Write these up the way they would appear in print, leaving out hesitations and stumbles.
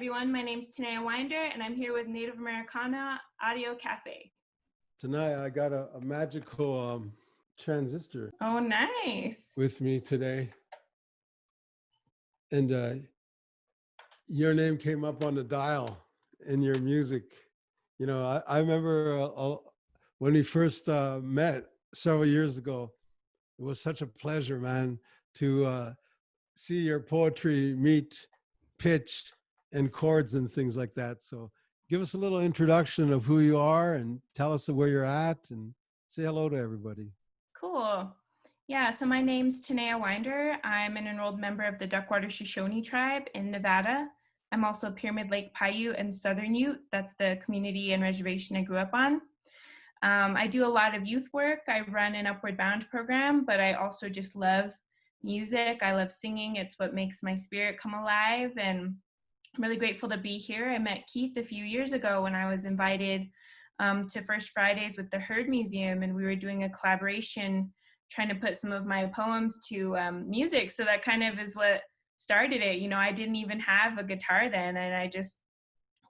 everyone. My name's Tanaya Winder, and I'm here with Native Americana Audio Cafe. Tonight, I got a magical transistor Oh, nice. with me today. And your name came up on the dial in your music. You know, I remember when we first met several years ago. It was such a pleasure, man, to see your poetry meet pitch and chords and things like that. So give us a little introduction of who you are and tell us where you're at and say hello to everybody. Cool. Yeah, so my name's Tanaya Winder. I'm an enrolled member of the Duckwater Shoshone Tribe in Nevada. I'm also Pyramid Lake Paiute and Southern Ute. That's the community and reservation I grew up on. I do a lot of youth work. I run an Upward Bound program, but I also just love music. I love singing. It's what makes my spirit come alive. And I'm really grateful to be here. I met Keith a few years ago when I was invited to First Fridays with the Heard Museum, and we were doing a collaboration trying to put some of my poems to music. So that kind of is what started it. You know, I didn't even have a guitar then, and I just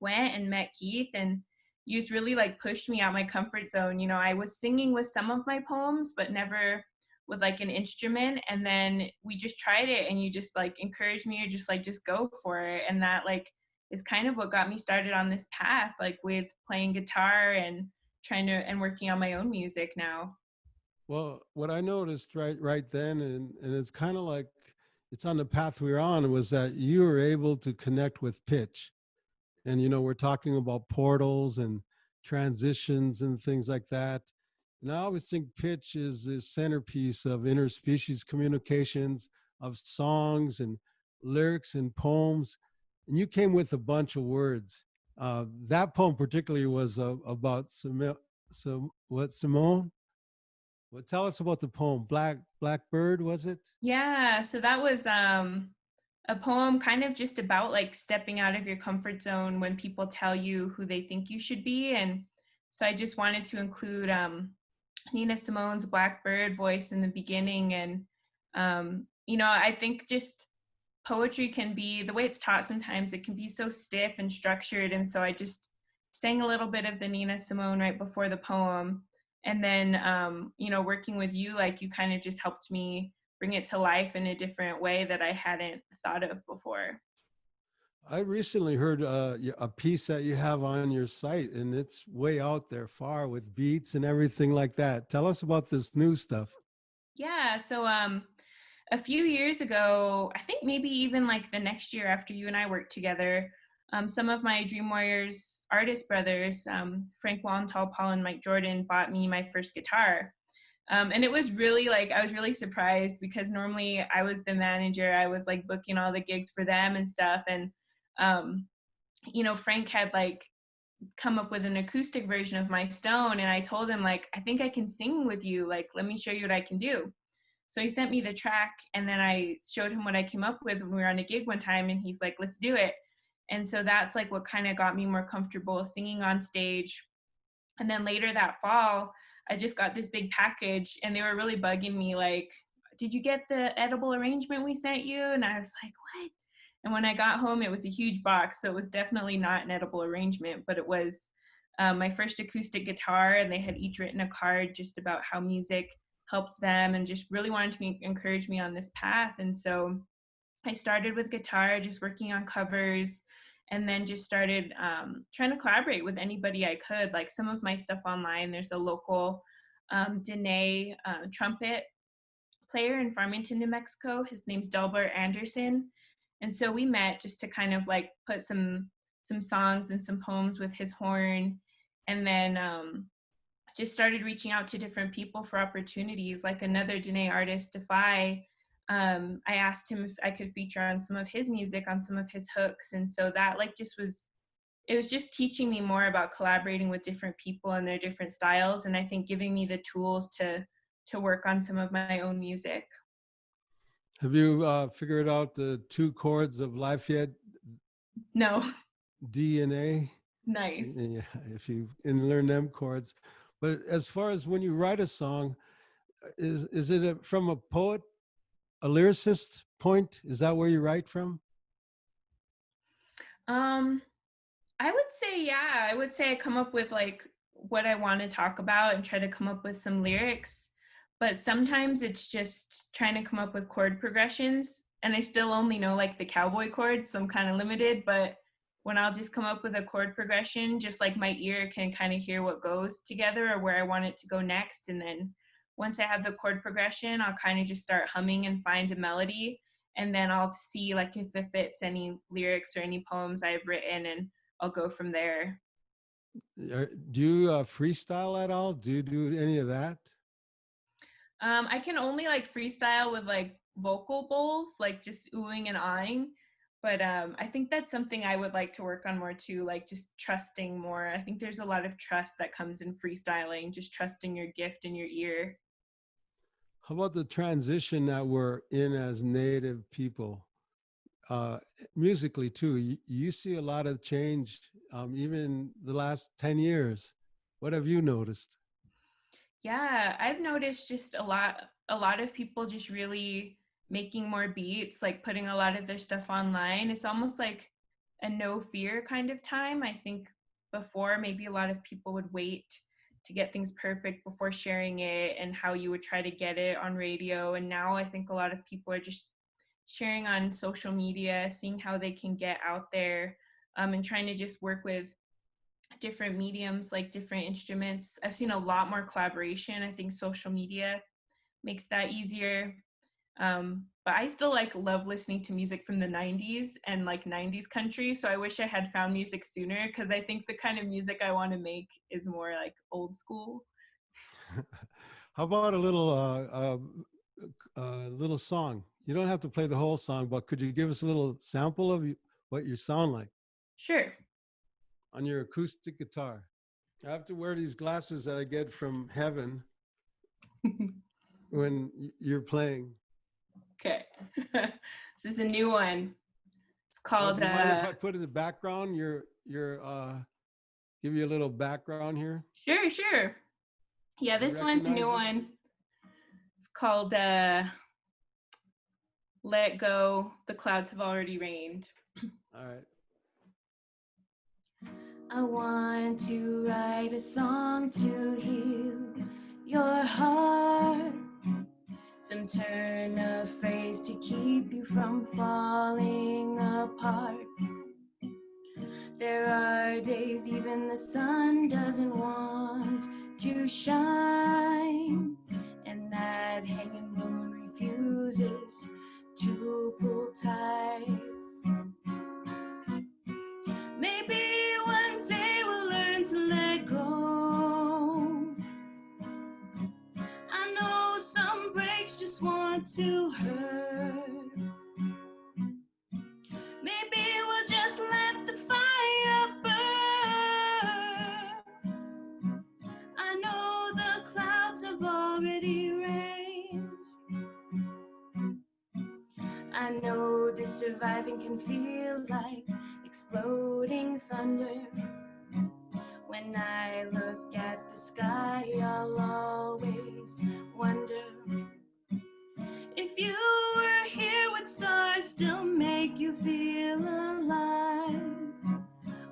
went and met Keith, and you just really like pushed me out my comfort zone. You know, I was singing with some of my poems, but never with like an instrument. And then we just tried it, and you just like encouraged me, or just go for it. And that like is kind of what got me started on this path, like with playing guitar and trying to and working on my own music now. Well, what I noticed right then, and it's kind of like it's on the path we were on, was that you were able to connect with pitch. And, you know, we're talking about portals and transitions and things like that. And I always think pitch is the centerpiece of interspecies communications, of songs and lyrics and poems. And you came with a bunch of words. That poem particularly was about Simone. Well, tell us about the poem. Blackbird, was it? Yeah, so that was a poem kind of just about like stepping out of your comfort zone when people tell you who they think you should be. And so I just wanted to include Nina Simone's Blackbird voice in the beginning. And you know, I think just poetry can be, the way it's taught sometimes, it can be so stiff and structured. And so I just sang a little bit of the Nina Simone right before the poem. And then, you know, working with you, like you kind of just helped me bring it to life in a different way that I hadn't thought of before. I recently heard a piece that you have on your site, and it's way out there far with beats and everything like that. Tell us about this new stuff. Yeah, so a few years ago, I think maybe even like the next year after you and I worked together, some of my Dream Warriors artist brothers, Frank Wallenthal, Paul, and Mike Jordan, bought me my first guitar. And it was really like, I was really surprised because normally I was the manager. I was like booking all the gigs for them and stuff. And, you know, Frank had like come up with an acoustic version of My Stone. And I told him like, I think I can sing with you. Like, let me show you what I can do. So he sent me the track, and then I showed him what I came up with when we were on a gig one time, and he's like, let's do it. And so that's like what kind of got me more comfortable singing on stage. And then later that fall, I just got this big package, and they were really bugging me like, did you get the edible arrangement we sent you? And I was like, what? And when I got home, it was a huge box. So it was definitely not an edible arrangement, but it was my first acoustic guitar, and they had each written a card just about how music helped them and just really wanted to encourage me on this path. And so I started with guitar, just working on covers, and then just started trying to collaborate with anybody I could. Like some of my stuff online, there's a local Diné trumpet player in Farmington, New Mexico. His name's Delbert Anderson. And so we met just to kind of like put some songs and some poems with his horn. And then just started reaching out to different people for opportunities, like another Diné artist, Defy. I asked him if I could feature on some of his music, on some of his hooks. And so that like it was just teaching me more about collaborating with different people and their different styles. And I think giving me the tools to work on some of my own music. Have you figured out the 2 chords of life yet? No. D and A? Nice. Yeah, if you can learn them chords. But as far as when you write a song, is it from a poet, a lyricist point? Is that where you write from? Um, I would say, yeah, I would say I come up with like what I want to talk about and try to come up with some lyrics. But sometimes it's just trying to come up with chord progressions. And I still only know like the cowboy chords, so I'm kind of limited. But when I'll just come up with a chord progression, just like my ear can kind of hear what goes together or where I want it to go next. And then once I have the chord progression, I'll kind of just start humming and find a melody. And then I'll see like if it fits any lyrics or any poems I've written, and I'll go from there. Do you freestyle at all? Do you do any of that? I can only like freestyle with like vocal bowls, like just oohing and ahhing. But I think that's something I would like to work on more too, like just trusting more. I think there's a lot of trust that comes in freestyling, just trusting your gift and your ear. How about the transition that we're in as Native people? uh, Musically too. You see a lot of change, even the last 10 years. What have you noticed? Yeah, I've noticed just a lot of people just really making more beats, like putting a lot of their stuff online. It's almost like a no fear kind of time. I think before maybe a lot of people would wait to get things perfect before sharing it and how you would try to get it on radio. And now I think a lot of people are just sharing on social media, seeing how they can get out there, and trying to just work with different mediums, like different instruments. I've seen a lot more collaboration. I think social media makes that easier. But I still like love listening to music from the 90s and like 90s country. So I wish I had found music sooner, because I think the kind of music I want to make is more like old school. How about a little song? You don't have to play the whole song, but could you give us a little sample of what you sound like Sure. on your acoustic guitar? I have to wear these glasses that I get from heaven when you're playing. Okay. This is a new one. It's Well, called do you mind if I put in the background your give you a little background here? Sure, sure. Yeah, You this one's a new recognize it? one. It's called Let Go, The Clouds Have Already Rained. All right. I want to write a song to heal your heart. Some turn of phrase to keep you from falling apart. There are days even the sun doesn't want to shine, and that hanging moon refuses to pull tides. Maybe one day we'll learn to let go. I know some breaks just want to hurt. Maybe we'll just let the fire burn. I know the clouds have already rained. I know this surviving can feel like exploding thunder. When I look at the sky, I'll always wonder if you were here, would stars still make you feel alive?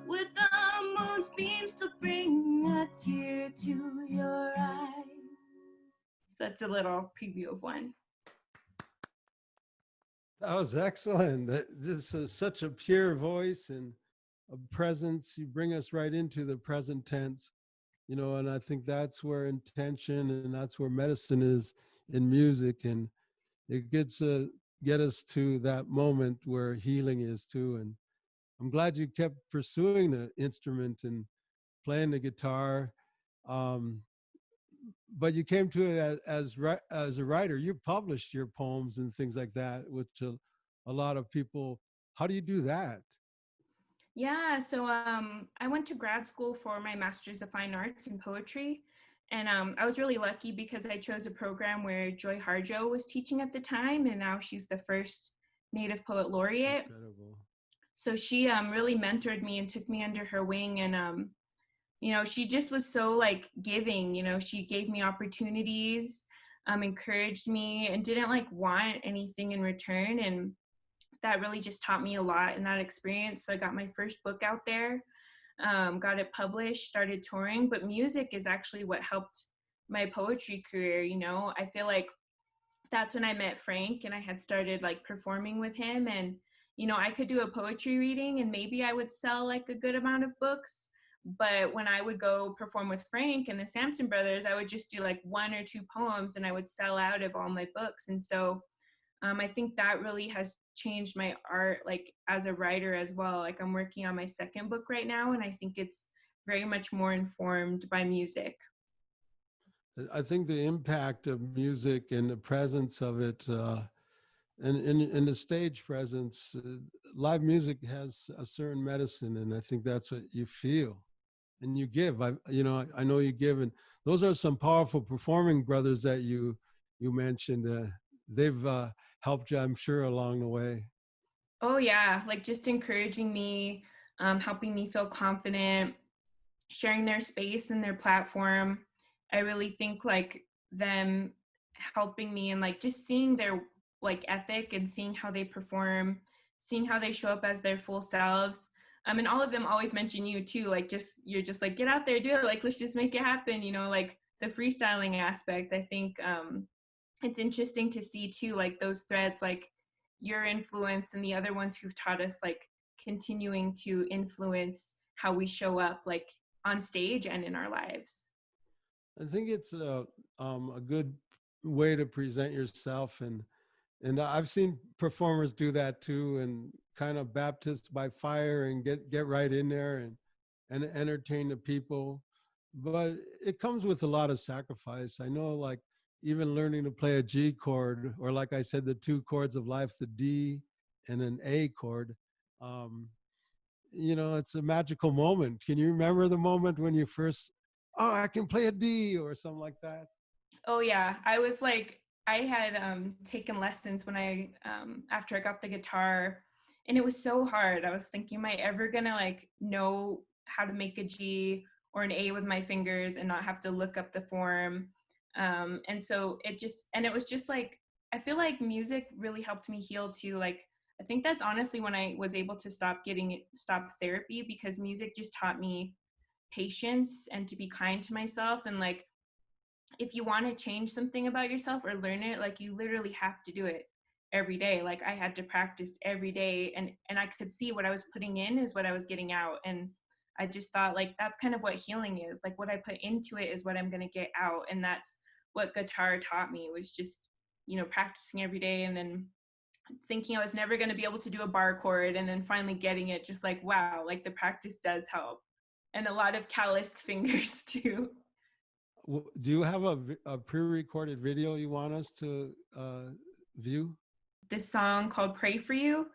Would the moon's beams still bring a tear to your eye? So that's a little preview of one. That was excellent. This is such a pure voice and a presence. You bring us right into the present tense, and I think that's where intention and that's where medicine is in music. And it get us to that moment where healing is too. And I'm glad you kept pursuing the instrument and playing the guitar. Um, but you came to it as a writer. You published your poems and things like that, which a lot of people. How do you do that? Yeah, so I went to grad school for my Master's of Fine Arts in Poetry. And I was really lucky because I chose a program where Joy Harjo was teaching at the time, and now she's the first Native Poet Laureate. Incredible. So she really mentored me and took me under her wing. And she just was so like giving. She gave me opportunities, encouraged me, and didn't like want anything in return. And that really just taught me a lot in that experience. So I got my first book out there, got it published, started touring. But music is actually what helped my poetry career. I feel like that's when I met Frank, and I had started like performing with him. And I could do a poetry reading and maybe I would sell like a good amount of books. But when I would go perform with Frank and the Sampson brothers, I would just do like 1 or 2 poems and I would sell out of all my books. And so I think that really has changed my art, like as a writer as well. Like I'm working on my second book right now, and I think it's very much more informed by music. I think the impact of music and the presence of it, and the stage presence, live music has a certain medicine, and I think that's what you feel and you give. I know you give, and those are some powerful performing brothers that you mentioned. They've helped you, I'm sure, along the way. Oh yeah, like just encouraging me, helping me feel confident, sharing their space and their platform. I really think like them helping me and like just seeing their like ethic and seeing how they perform, seeing how they show up as their full selves. And all of them always mention you too, like you're just like, get out there, do it, like let's just make it happen, like the freestyling aspect. I think it's interesting to see too, like those threads, like your influence and the other ones who've taught us, like continuing to influence how we show up like on stage and in our lives. I think it's a good way to present yourself, and I've seen performers do that too, and kind of baptized by fire and get right in there and entertain the people. But it comes with a lot of sacrifice. I know, like even learning to play a G chord, or like I said, the 2 chords of life, the D and an A chord. Um, it's a magical moment. Can you remember the moment when you first, oh, I can play a D or something like that? Oh yeah, I was like, I had taken lessons when I after I got the guitar, and it was so hard. I was thinking, am I ever gonna like know how to make a G or an A with my fingers and not have to look up the form? And so it was just like, I feel like music really helped me heal too. Like I think that's honestly when I was able to stop therapy, because music just taught me patience and to be kind to myself. And like, if you want to change something about yourself or learn it, like you literally have to do it every day. Like I had to practice every day, and I could see what I was putting in is what I was getting out. And I just thought like that's kind of what healing is. Like what I put into it is what I'm going to get out. And that's what guitar taught me, was just, practicing every day, and then thinking I was never going to be able to do a bar chord, and then finally getting it, just like, wow, like the practice does help. And a lot of calloused fingers too. Do you have a pre-recorded video you want us to view? This song called Pray For You.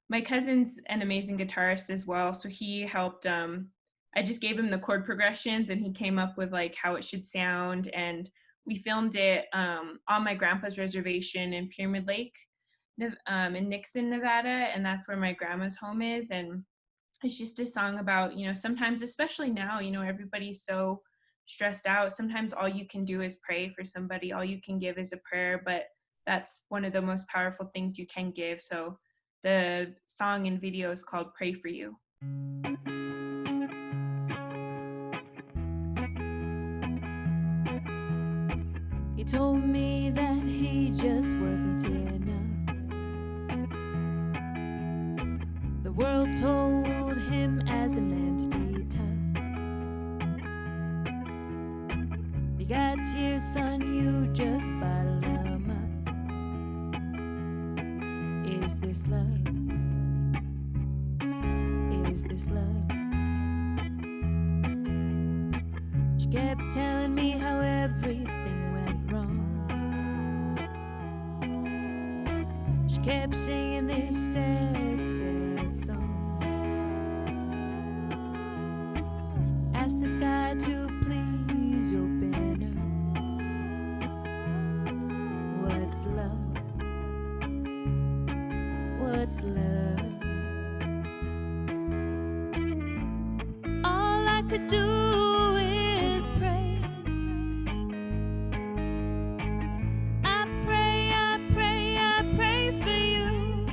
My cousin's an amazing guitarist as well, so he helped. I just gave him the chord progressions and he came up with like how it should sound, and we filmed it on my grandpa's reservation in Pyramid Lake in Nixon, Nevada, and that's where my grandma's home is. And it's just a song about, sometimes, especially now, everybody's so stressed out. Sometimes all you can do is pray for somebody. All you can give is a prayer, but that's one of the most powerful things you can give. So the song and video is called Pray For You. He told me that he just wasn't enough. The world told him as a man to be tough. You got tears, son, you just bottle them up. Is this love? Is this love? She kept telling me how everything went wrong. She kept singing this sad, sad song. Ask the sky to please open up. What's love? What's love? All I could do is pray. I pray, I pray, I pray for you.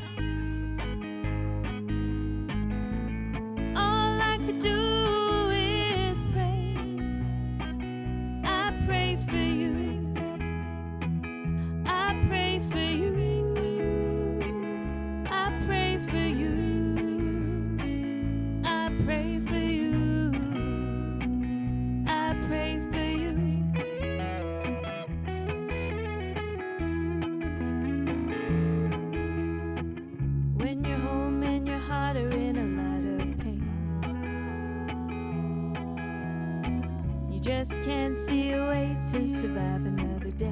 just can't see a way to survive another day.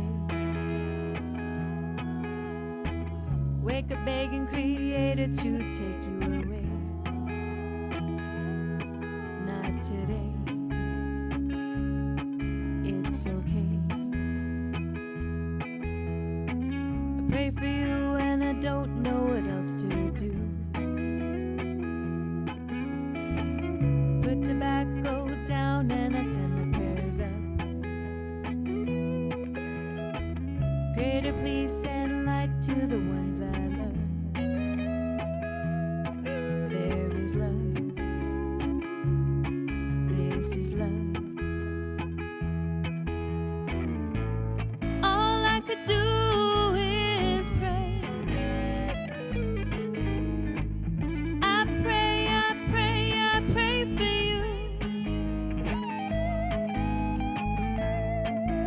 Wake up begging Creator to take you away. Not today. It's okay. I pray for you and I don't know what else to do. Put tobacco down and I send my prayers up. Pray to please send light to the ones I love. There is love. This is love. All I could do is pray. I pray, I pray, I pray for you.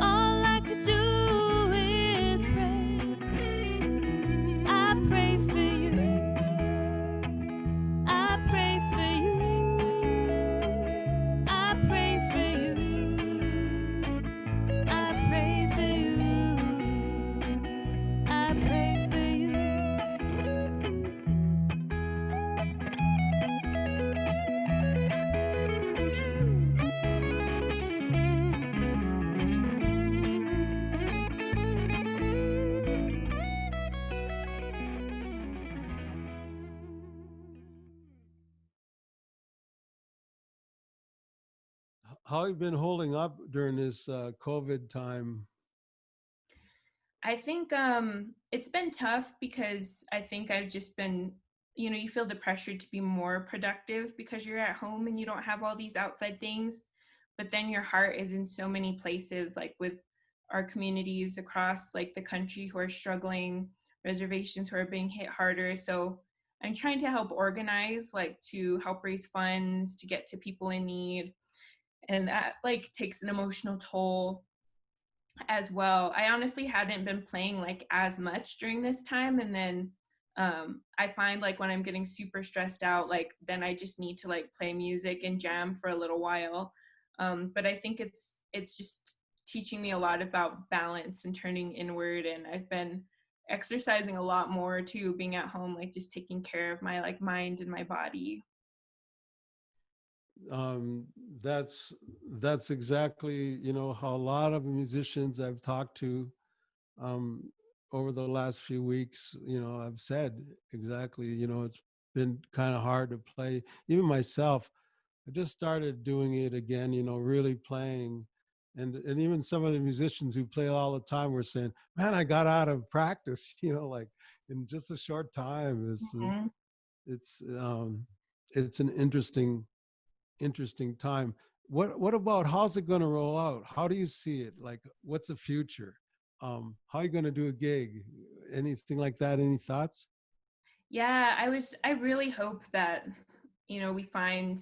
All I could do is pray. I pray for you. I pray for you. I pray for you. I pray for you. I pray for you. How have you been holding up during this COVID time? I think it's been tough because I think I've just been, you feel the pressure to be more productive because you're at home and you don't have all these outside things. But then your heart is in so many places, like with our communities across like the country who are struggling, reservations who are being hit harder. So I'm trying to help organize, like to help raise funds to get to people in need. And that like takes an emotional toll as well. I honestly hadn't been playing like as much during this time, and then I find like when I'm getting super stressed out, like then I just need to like play music and jam for a little while. But I think it's just teaching me a lot about balance and turning inward, and I've been exercising a lot more too, being at home, like just taking care of my like mind and my body. um, that's that's exactly how a lot of musicians I've talked to um, over the last few weeks, I've said exactly, it's been kind of hard to play. Even myself, I just started doing it again, really playing. And even some of the musicians who play all the time were saying, man, I got out of practice, like in just a short time. Mhm. It's it's an interesting time. What about how's it going to roll out? How do you see it? Like, what's the future? How are you going to do a gig? Anything like that? Any thoughts? Yeah, I really hope that, we find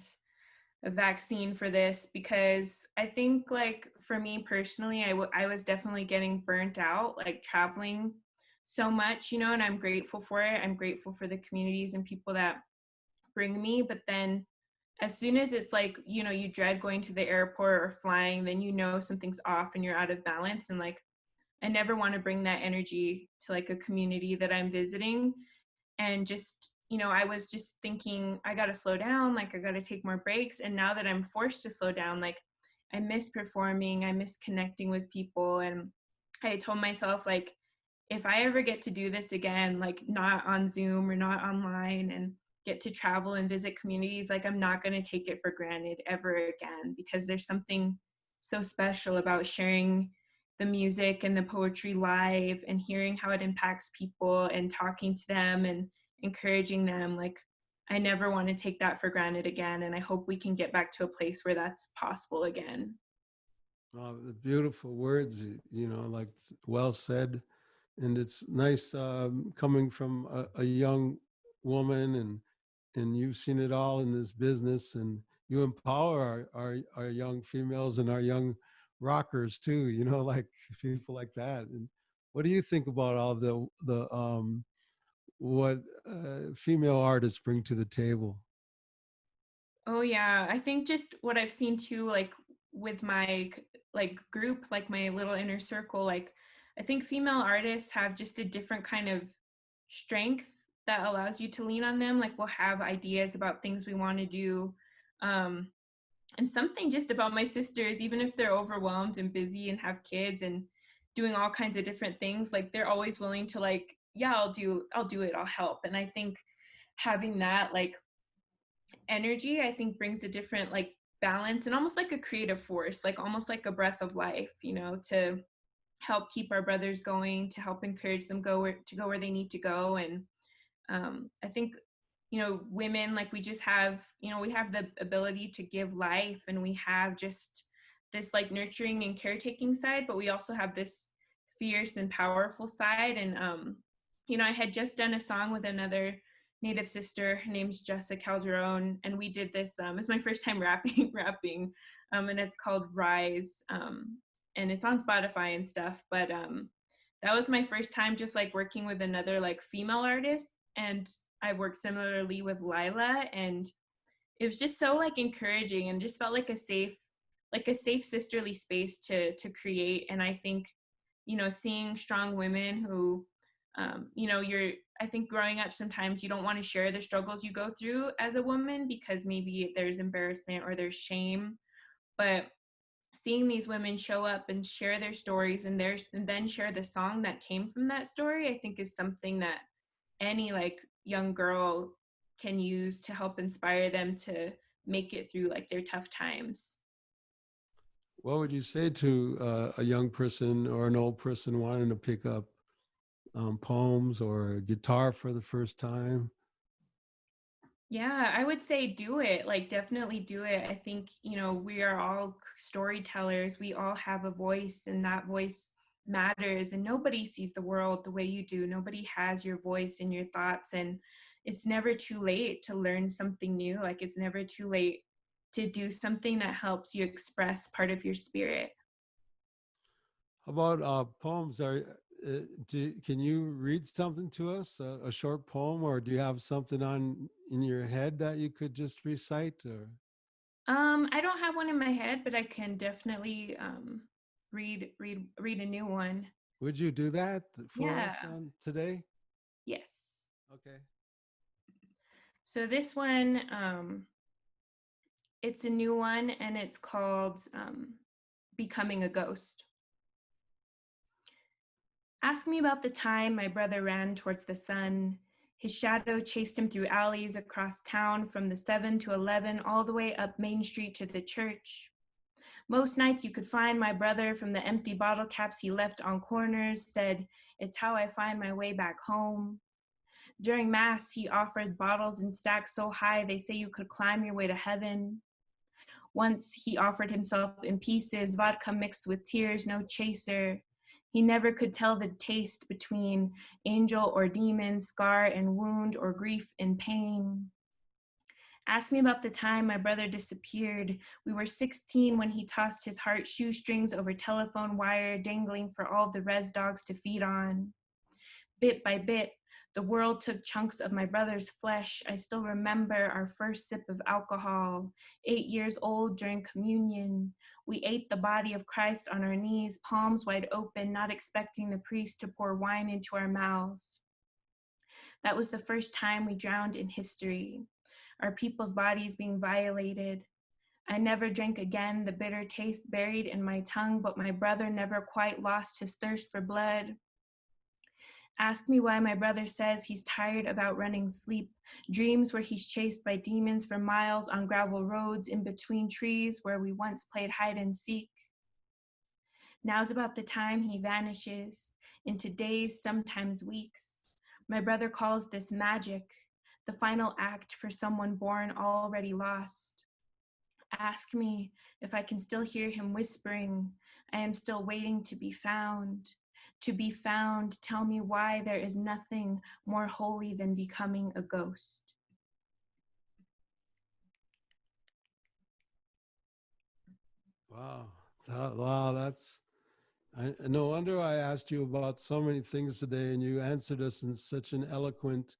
a vaccine for this, because I think like for me personally, I was definitely getting burnt out, like traveling so much, and I'm grateful for it. I'm grateful for the communities and people that bring me. But then as soon as it's like, you dread going to the airport or flying, then something's off and you're out of balance. And like, I never want to bring that energy to like a community that I'm visiting. And just, I was just thinking I got to slow down, like I got to take more breaks. And now that I'm forced to slow down, like I miss performing, I miss connecting with people. And I told myself, like, if I ever get to do this again, like not on Zoom or not online, and get to travel and visit communities, like I'm not going to take it for granted ever again, because there's something so special about sharing the music and the poetry live and hearing how it impacts people and talking to them and encouraging them. Like I never want to take that for granted again, and I hope we can get back to a place where that's possible again. The beautiful words, like well said. And it's nice coming from a young woman, and you've seen it all in this business, and you empower our young females and our young rockers too, like people like that. And what do you think about all the what female artists bring to the table? Oh yeah, I think just what I've seen too, like with my like group, like my little inner circle, like I think female artists have just a different kind of strength that allows you to lean on them. Like we'll have ideas about things we want to do. Um, and something just about my sisters, even if they're overwhelmed and busy and have kids and doing all kinds of different things, like they're always willing to like, yeah, I'll do it, I'll help. And I think having that like energy, I think brings a different like balance and almost like a creative force, like almost like a breath of life, you know, to help keep our brothers going, to help encourage them go where they need to go. And I think, you know, women, like we just have, you know, we have the ability to give life, and we have just this like nurturing and caretaking side, but we also have this fierce and powerful side. And you know, I had just done a song with another Native sister. Her name's Jessica Calderon, and we did this. It's my first time rapping, and it's called Rise, and it's on Spotify and stuff. But that was my first time just like working with another like female artist, and I worked similarly with Lila, and it was just so like encouraging and just felt like a safe sisterly space to create. And I think, you know, seeing strong women who you know, I think growing up, sometimes you don't want to share the struggles you go through as a woman because maybe there's embarrassment or there's shame. But seeing these women show up and share their stories and then share the song that came from that story, I think is something that any like young girl can use to help inspire them to make it through like their tough times. What would you say to a young person or an old person wanting to pick up poems or guitar for the first time? Yeah, I would say do it. Like, definitely do it. I think, you know, we are all storytellers. We all have a voice, and that voice matters. And nobody sees the world the way you do. Nobody has your voice and your thoughts. And it's never too late to learn something new. Like, it's never too late to do something that helps you express part of your spirit. How about poems? Can you read something to us, a short poem, or do you have something on in your head that you could just recite? Or I don't have one in my head, but I can definitely read a new one. would you do that for Yeah. us on today? Yes. Okay. So this one, it's a new one, and it's called Becoming a Ghost. Ask me about the time my brother ran towards the sun. His shadow chased him through alleys across town from the 7 to 11, all the way up Main Street to the church. Most nights you could find my brother from the empty bottle caps he left on corners, said, "It's how I find my way back home." During Mass, he offered bottles in stacks so high they say you could climb your way to heaven. Once he offered himself in pieces, vodka mixed with tears, no chaser. He never could tell the taste between angel or demon, scar and wound, or grief and pain. Ask me about the time my brother disappeared. We were 16 when he tossed his heart shoestrings over telephone wire, dangling for all the res dogs to feed on. Bit by bit, the world took chunks of my brother's flesh. I still remember our first sip of alcohol, 8 years old during communion. We ate the body of Christ on our knees, palms wide open, not expecting the priest to pour wine into our mouths. That was the first time we drowned in history, our people's bodies being violated. I never drank again, the bitter taste buried in my tongue, but my brother never quite lost his thirst for blood. Ask me why my brother says he's tired of outrunning sleep, dreams where he's chased by demons for miles on gravel roads in between trees where we once played hide and seek. Now's about the time he vanishes, into days, sometimes weeks. My brother calls this magic, the final act for someone born already lost. Ask me if I can still hear him whispering, I am still waiting to be found. To be found, tell me why there is nothing more holy than becoming a ghost. Wow. Wow, that's no wonder I asked you about so many things today, and you answered us in such an eloquent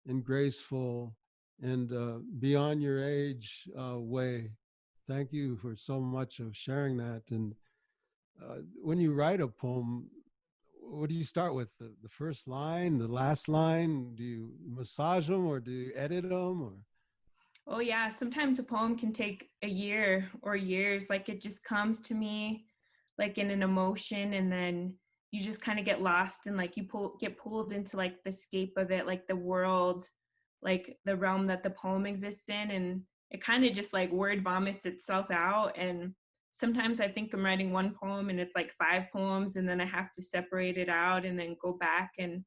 and graceful and beyond your age way. Thank you for so much of sharing that. And when you write a poem, what do you start with? The first line, the last line? Do you massage them or do you edit them? Or Oh yeah, sometimes a poem can take a year or years. Like it just comes to me like in an emotion, and then you just kind of get lost and like get pulled into like the scape of it, like the world, like the realm that the poem exists in, and it kind of just like word vomits itself out. And sometimes I think I'm writing one poem and it's like five poems, and then I have to separate it out and then go back. And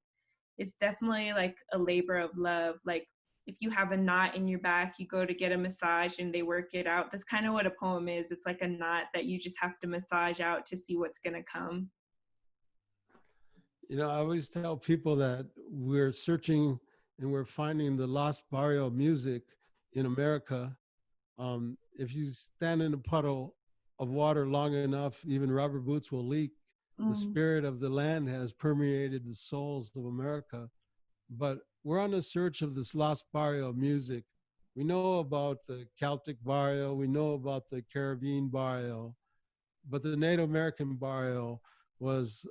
it's definitely like a labor of love. Like if you have a knot in your back, you go to get a massage and they work it out. That's kind of what a poem is. It's like a knot that you just have to massage out to see what's going to come. you know, I always tell people that we're searching and we're finding the lost barrio of music in America. If you stand in a puddle of water long enough, even rubber boots will leak. The Mm. spirit of the land has permeated the souls of America. But we're on the search of this lost barrio of music. We know about the Celtic barrio, we know about the Caribbean barrio, but the Native American barrio was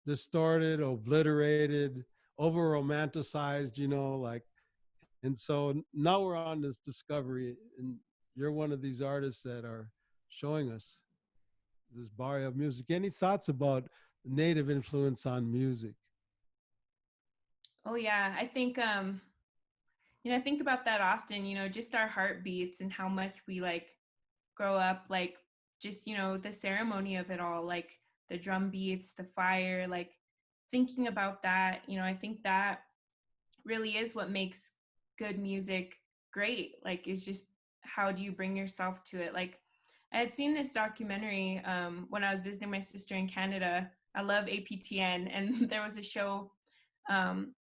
distorted, obliterated, over romanticized, you know, like, and so now we're on this discovery, and you're one of these artists that are showing us this barrio of music. Any thoughts about Native influence on music? Oh yeah, I think I think about that often, just our heartbeats and how much we like grow up like just, the ceremony of it all, like the drum beats, the fire, like thinking about that, I think that really is what makes good music great. Like it's just how do you bring yourself to it? Like I had seen this documentary when I was visiting my sister in Canada. I love APTN, and there was a show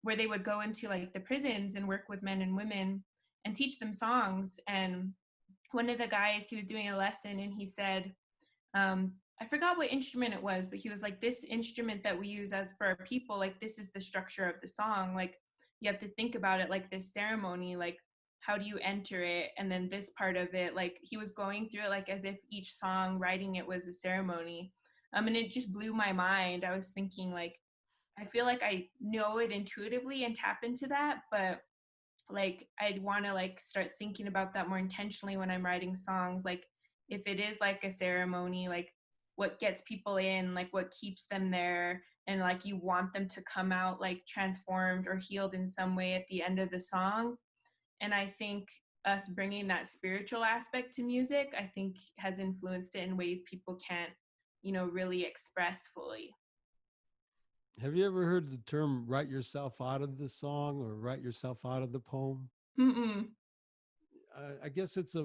where they would go into like the prisons and work with men and women and teach them songs. And one of the guys, he was doing a lesson, and he said, I forgot what instrument it was, but he was like, this instrument that we use as for our people, like this is the structure of the song. Like you have to think about it like this ceremony, like how do you enter it? And then this part of it, like he was going through it like as if each song, writing it was a ceremony. And it just blew my mind. I was thinking like, I feel like I know it intuitively and tap into that, but like I'd want to like start thinking about that more intentionally when I'm writing songs. Like if it is like a ceremony, like what gets people in, like what keeps them there, and like you want them to come out like transformed or healed in some way at the end of the song. And I think us bringing that spiritual aspect to music, I think has influenced it in ways people can't, really express fully. Have you ever heard the term write yourself out of the song or write yourself out of the poem? Mm-mm. I guess it's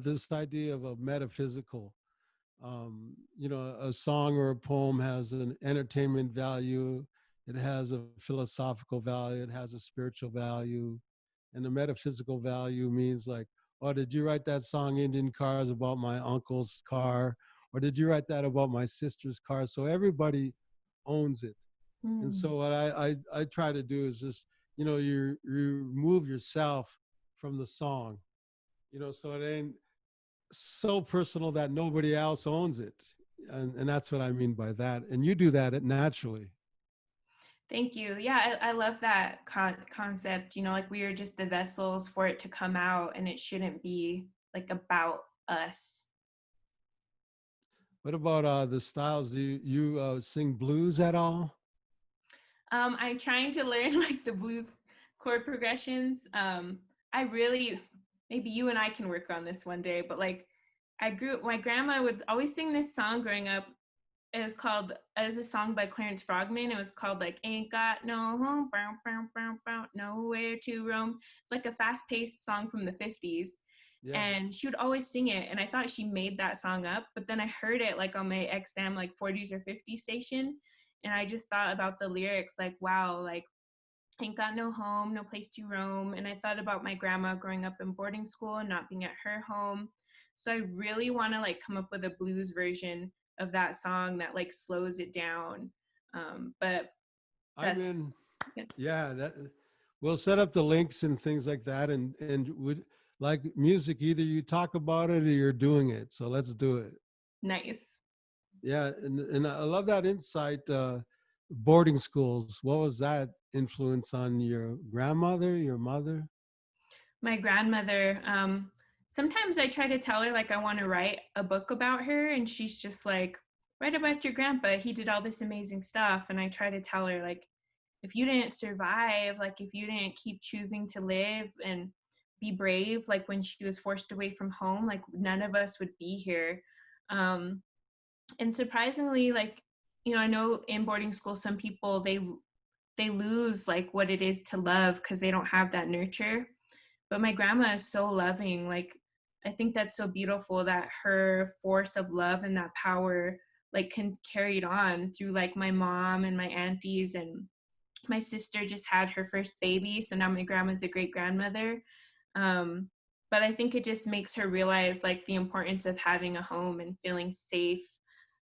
this idea of a metaphysical. You know, a song or a poem has an entertainment value, it has a philosophical value, it has a spiritual value, and the metaphysical value means like, oh, did you write that song Indian Cars about my uncle's car, or did you write that about my sister's car? So everybody owns it. And Mm. so what I try to do is just, you know, you remove yourself from the song, you know, so it ain't so personal that nobody else owns it. And that's what I mean by that. And you do that naturally. Thank you. Yeah, I love that concept. Like we are just the vessels for it to come out, and it shouldn't be like about us. What about the styles? Do you sing blues at all? I'm trying to learn like the blues chord progressions. I really, maybe you and I can work on this one day, but like my grandma would always sing this song growing up. It was a song by Clarence Frogman. It was called like Ain't Got No Home, bow, bow, bow, bow, Nowhere to Roam. It's like a fast-paced song from the 50s. Yeah. And she would always sing it. And I thought she made that song up, but then I heard it like on my XM like 40s or 50s station. And I just thought about the lyrics like, wow, like ain't got no home, no place to roam. And I thought about my grandma growing up in boarding school and not being at her home. So I really want to like come up with a blues version of that song that like slows it down. But I'm that's in. Yeah, that we'll set up the links and things like that. And would like music, either you talk about it or you're doing it. So let's do it. Nice. Yeah, and I love that insight. Boarding schools. What was that influence on your grandmother, your mother? My grandmother, sometimes I try to tell her like I want to write a book about her, and she's just like, write about your grandpa. He did all this amazing stuff. And I try to tell her like, if you didn't survive, like if you didn't keep choosing to live and be brave, like when she was forced away from home, like none of us would be here. Um, and surprisingly, like, I know in boarding school, some people they lose like what it is to love because they don't have that nurture. But my grandma is so loving. Like, I think that's so beautiful that her force of love and that power like can carry it on through like my mom and my aunties, and my sister just had her first baby, so now my grandma's a great grandmother. But I think it just makes her realize like the importance of having a home and feeling safe,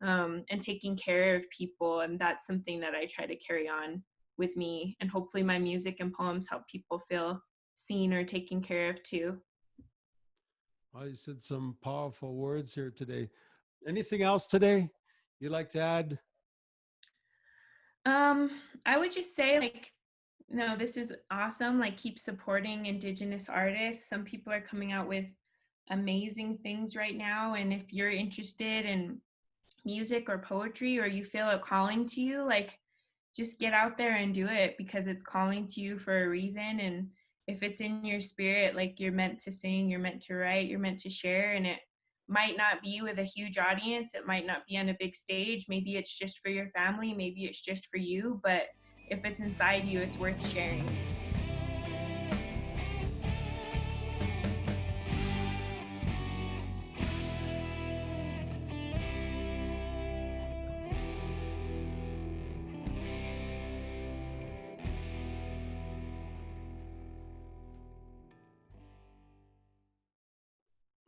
and taking care of people. And that's something that I try to carry on with me, and hopefully my music and poems help people feel seen or taken care of too. Well, you said some powerful words here today. Anything else today you'd like to add? um I would just say like, no, this is awesome. Like, keep supporting Indigenous artists. Some people are coming out with amazing things right now. And if you're interested in music or poetry, or you feel a calling to you, like, just get out there and do it, because it's calling to you for a reason. And if it's in your spirit, like, you're meant to sing, you're meant to write, you're meant to share. And it might not be with a huge audience, it might not be on a big stage, maybe it's just for your family, maybe it's just for you, but if it's inside you, it's worth sharing.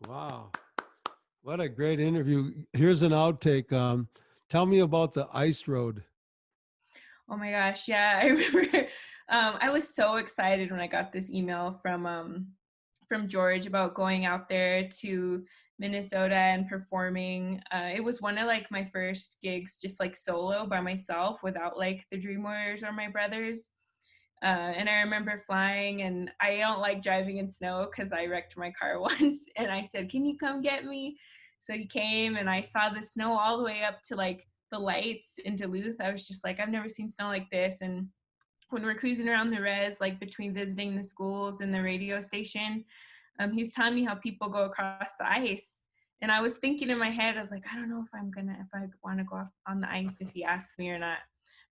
Wow, what a great interview. Here's an outtake. Tell me about the ice road. Oh my gosh, yeah, I remember. I was so excited when I got this email from George about going out there to Minnesota and performing. It was one of like my first gigs, just like solo by myself, without like the Dream Warriors or my brothers. And I remember flying, and I don't like driving in snow because I wrecked my car once. And I said, "Can you come get me?" So he came, and I saw the snow all the way up to like the lights in Duluth. I was just like, I've never seen snow like this. And when we're cruising around the res, like between visiting the schools and the radio station, he was telling me how people go across the ice. And I was thinking in my head, I was like, I don't know if I want to go off on the ice if he asks me or not.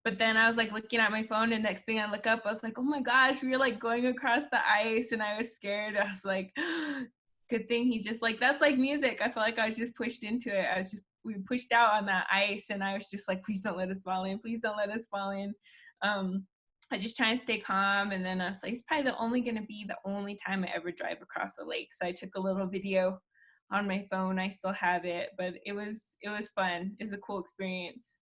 But then I was like looking at my phone, and next thing I look up, I was like, oh my gosh, we were like going across the ice, and I was scared. I was like, good thing he just like, that's like music. I felt like I was just pushed into it. We pushed out on that ice, and I was just like, please don't let us fall in. Please don't let us fall in. I was just trying to stay calm. And then I was like, it's probably only going to be the only time I ever drive across a lake. So I took a little video on my phone. I still have it, but it was fun. It was a cool experience.